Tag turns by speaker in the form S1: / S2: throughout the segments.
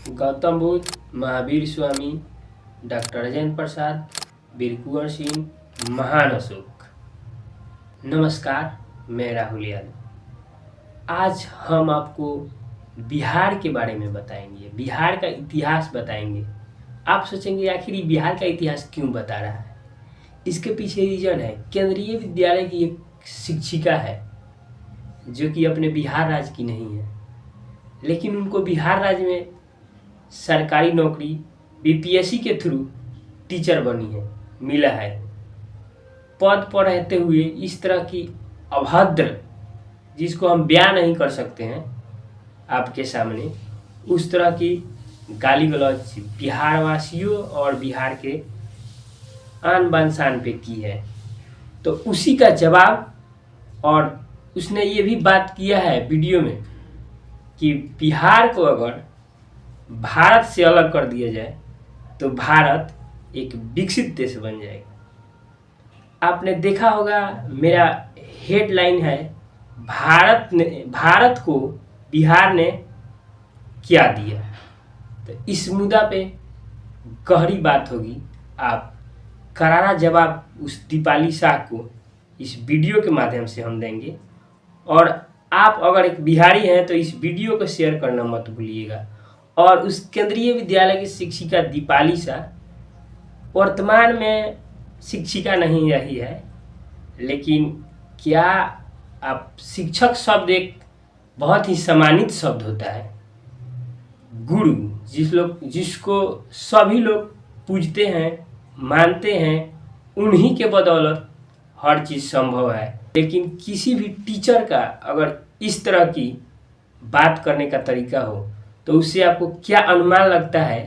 S1: Gautam Buddha, Mahavir Swami, doctor Rajendra Prasad, वीर कुंवर सिंह, महान अशोक। नमस्कार, मैं राहुल यादव। आज हम आपको बिहार के बारे में बताएंगे, बिहार का इतिहास बताएंगे। आप सोचेंगे आखिर ये बिहार का इतिहास क्यों बता रहा है। इसके पीछे रीजन है, केंद्रीय विद्यालय की एक शिक्षिका है जो कि अपने बिहार राज्य की नहीं है, लेकिन उनको बिहार राज्य में सरकारी नौकरी बीपीएससी के थ्रू टीचर बनी है, मिला है। पद पर रहते हुए इस तरह की अभद्र, जिसको हम बयान नहीं कर सकते हैं आपके सामने, उस तरह की गाली गलौज बिहार वासियों और बिहार के आन बान शान पे की है। तो उसी का जवाब, और उसने ये भी बात किया है वीडियो में कि बिहार को अगर भारत से अलग कर दिया जाए तो भारत एक विकसित देश बन जाएगा। आपने देखा होगा, मेरा हेडलाइन है, भारत को बिहार ने क्या दिया। तो इस मुद्दा पे गहरी बात होगी। आप करारा जवाब उस दीपाली शाह को इस वीडियो के माध्यम से हम देंगे। और आप अगर एक बिहारी हैं तो इस वीडियो को शेयर करना मत भूलिएगा। और उस केंद्रीय विद्यालय की शिक्षिका दीपाली शाह वर्तमान में शिक्षिका नहीं रही है, लेकिन क्या आप, शिक्षक शब्द एक बहुत ही सम्मानित शब्द होता है। गुरु जिसको सभी लोग पूजते हैं, मानते हैं, उन्हीं के बदौलत हर चीज़ संभव है। लेकिन किसी भी टीचर का अगर इस तरह की बात करने का तरीका हो तो उससे आपको क्या अनुमान लगता है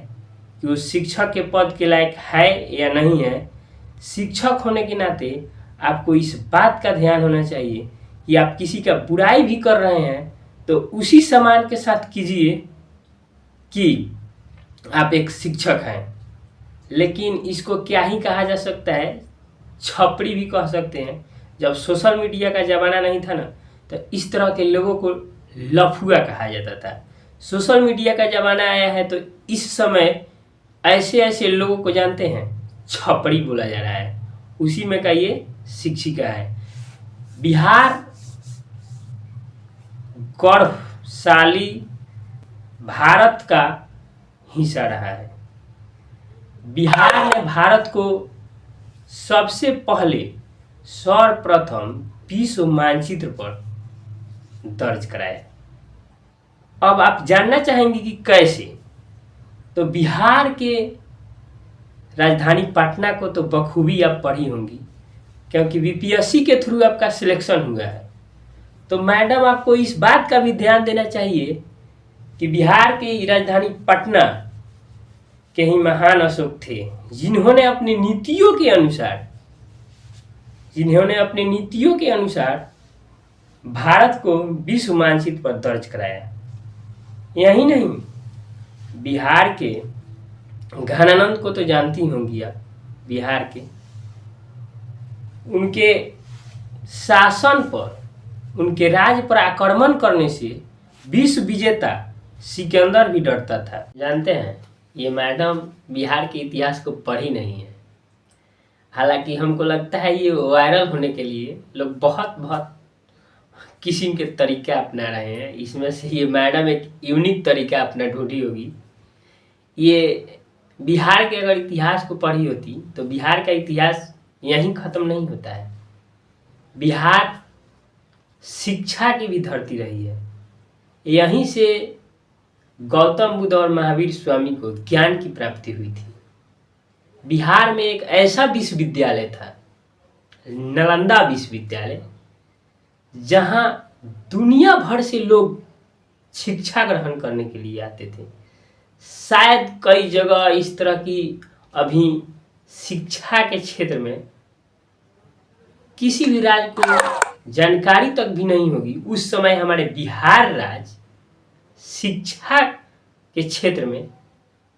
S1: कि वो शिक्षक के पद के लायक है या नहीं है। शिक्षक होने के नाते आपको इस बात का ध्यान होना चाहिए कि आप किसी का बुराई भी कर रहे हैं तो उसी सम्मान के साथ कीजिए कि आप एक शिक्षक हैं। लेकिन इसको क्या ही कहा जा सकता है, छपरी भी कह सकते हैं। जब सोशल मीडिया का ज़माना नहीं था ना, तो इस तरह के लोगों को लफुआ कहा जाता था। सोशल मीडिया का ज़माना आया है तो इस समय ऐसे ऐसे लोगों को जानते हैं, छपरी बोला जा रहा है। उसी में का ये शिक्षिका है। बिहार गौरवशाली भारत का हिस्सा रहा है। बिहार ने भारत को सबसे पहले सर्वप्रथम विश्व मानचित्र पर दर्ज कराया। अब आप जानना चाहेंगे कि कैसे। तो बिहार के राजधानी पटना को तो बखूबी आप पढ़ी होंगी, क्योंकि बीपीएससी के थ्रू आपका सिलेक्शन हुआ है। तो मैडम, आपको इस बात का भी ध्यान देना चाहिए कि बिहार की राजधानी पटना के ही महान अशोक थे, जिन्होंने अपनी नीतियों के अनुसार भारत को विश्व मानचित्र पर दर्ज कराया। यही नहीं, बिहार के घनानंद को तो जानती होंगी आप, बिहार के, उनके शासन पर, उनके राज्य पर आक्रमण करने से विश्व विजेता सिकंदर भी डरता था। जानते हैं, ये मैडम बिहार के इतिहास को पढ़ी नहीं है। हालांकि हमको लगता है ये वायरल होने के लिए लोग बहुत बहुत किस्म के तरीका अपना रहे हैं। इसमें से ये मैडम एक यूनिक तरीका अपना ढूंढी होगी। ये बिहार के अगर इतिहास को पढ़ी होती तो बिहार का इतिहास यहीं ख़त्म नहीं होता है। बिहार शिक्षा की भी धरती रही है। यहीं से गौतम बुद्ध और महावीर स्वामी को ज्ञान की प्राप्ति हुई थी। बिहार में एक ऐसा विश्वविद्यालय था, नालंदा विश्वविद्यालय, जहां दुनिया भर से लोग शिक्षा ग्रहण करने के लिए आते थे। शायद कई जगह इस तरह की अभी शिक्षा के क्षेत्र में किसी भी राज्य को जानकारी तक भी नहीं होगी। उस समय हमारे बिहार राज्य शिक्षा के क्षेत्र में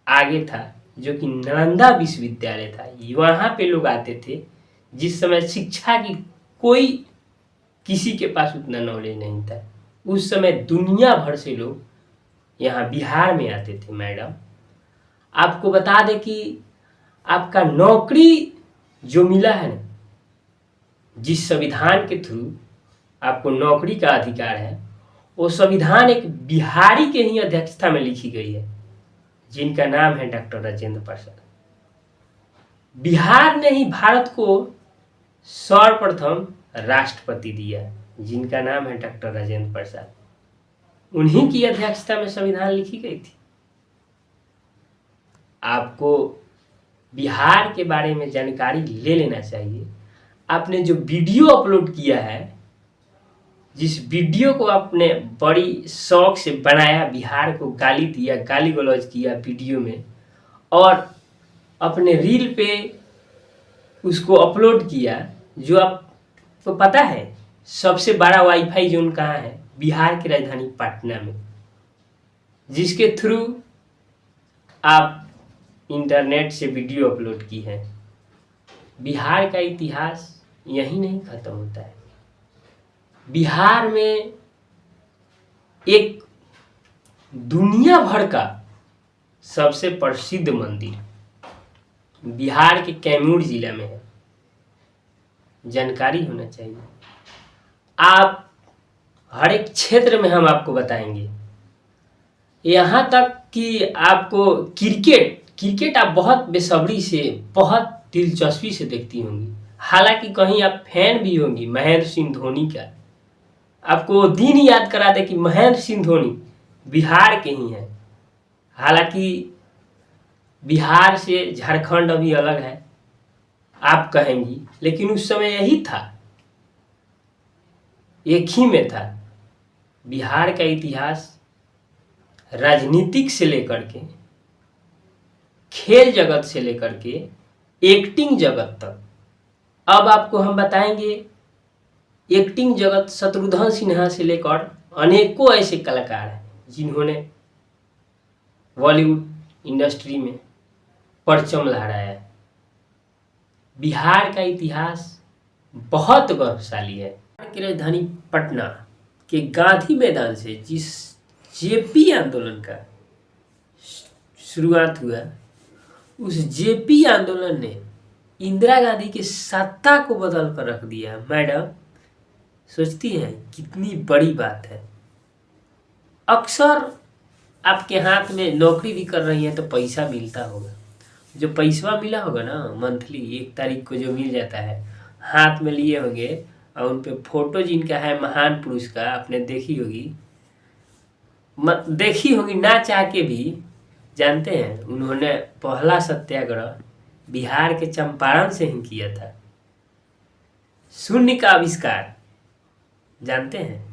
S1: आगे था, जो कि नालंदा विश्वविद्यालय था। वहाँ पे लोग आते थे जिस समय शिक्षा की कोई किसी के पास उतना नॉलेज नहीं था। उस समय दुनिया भर से लोग यहाँ बिहार में आते थे मैडम। आपको बता दें कि आपका नौकरी जो मिला है ना, जिस संविधान के थ्रू आपको नौकरी का अधिकार है, वो संविधान एक बिहारी के ही अध्यक्षता में लिखी गई है, जिनका नाम है डॉक्टर राजेंद्र प्रसाद। बिहार ने ही भारत को सर्वप्रथम राष्ट्रपति दिया, जिनका नाम है डॉक्टर राजेंद्र प्रसाद। उन्हीं की अध्यक्षता में संविधान लिखी गई थी। आपको बिहार के बारे में जानकारी ले लेना चाहिए। आपने जो वीडियो अपलोड किया है, जिस वीडियो को आपने बड़ी शौक से बनाया, बिहार को गाली दिया, गाली गलौज किया वीडियो में, और अपने रील पे उसको अपलोड किया, जो आपको पता है सबसे बड़ा वाईफाई जोन कहाँ है? बिहार की राजधानी पटना में, जिसके थ्रू आप इंटरनेट से वीडियो अपलोड की है। बिहार का इतिहास यहीं नहीं खत्म होता है। बिहार में एक दुनिया भर का सबसे प्रसिद्ध मंदिर बिहार के कैमूर जिला में है, जानकारी होना चाहिए। आप हर एक क्षेत्र में हम आपको बताएंगे, यहाँ तक कि आपको क्रिकेट आप बहुत बेसब्री से, बहुत दिलचस्पी से देखती होंगी। हालांकि कहीं आप फैन भी होंगी महेंद्र सिंह धोनी का। आपको दिन याद करा दे कि महेंद्र सिंह धोनी बिहार के ही हैं। हालांकि बिहार से झारखंड अभी अलग है आप कहेंगी, लेकिन उस समय यही था, एक ही में था। बिहार का इतिहास राजनीतिक से लेकर के, खेल जगत से लेकर के, एक्टिंग जगत तक। अब आपको हम बताएंगे एक्टिंग जगत, शत्रुघ्न सिन्हा से लेकर अनेकों ऐसे कलाकार हैं जिन्होंने बॉलीवुड इंडस्ट्री में परचम लहराया है। बिहार का इतिहास बहुत गौरवशाली है। बिहार की राजधानी पटना के गांधी मैदान से जिस जेपी आंदोलन का शुरुआत हुआ, उस जेपी आंदोलन ने इंदिरा गांधी की सत्ता को बदल कर रख दिया। मैडम सोचती हैं कितनी बड़ी बात है। अक्सर आपके हाथ में नौकरी भी कर रही है तो पैसा मिलता होगा, जो पैसा मिला होगा ना मंथली 1 तारीख को जो मिल जाता है, हाथ में लिए होंगे और उन पे फोटो जिनका है महान पुरुष का, आपने देखी होगी ना चाह के भी। जानते हैं उन्होंने पहला सत्याग्रह बिहार के चंपारण से ही किया था। शून्य का आविष्कार जानते हैं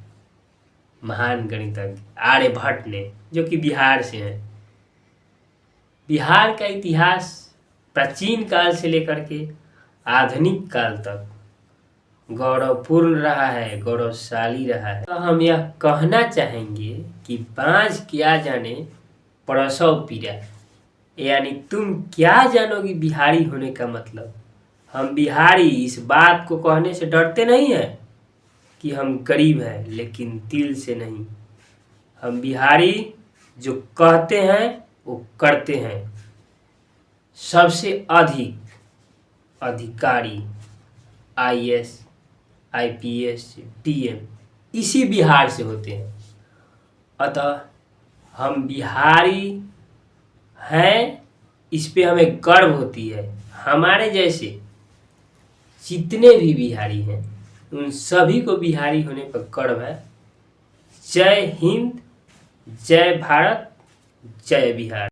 S1: महान गणितज्ञ आर्यभट्ट ने, जो कि बिहार से हैं। बिहार का इतिहास प्राचीन काल से लेकर के आधुनिक काल तक गौरवपूर्ण रहा है, गौरवशाली रहा है। तो हम यह कहना चाहेंगे कि बाँझ क्या जाने प्रसव पीड़ा, यानी तुम क्या जानोगी बिहारी होने का मतलब। हम बिहारी इस बात को कहने से डरते नहीं हैं कि हम गरीब हैं, लेकिन दिल से नहीं। हम बिहारी जो कहते हैं वो करते हैं। सबसे अधिक अधिकारी IAS IPS DM इसी बिहार से होते हैं। अतः हम बिहारी हैं, इस पे हमें गर्व होती है। हमारे जैसे जितने भी बिहारी हैं उन सभी को बिहारी होने पर गर्व है। जय हिंद, जय भारत, जय बिहार।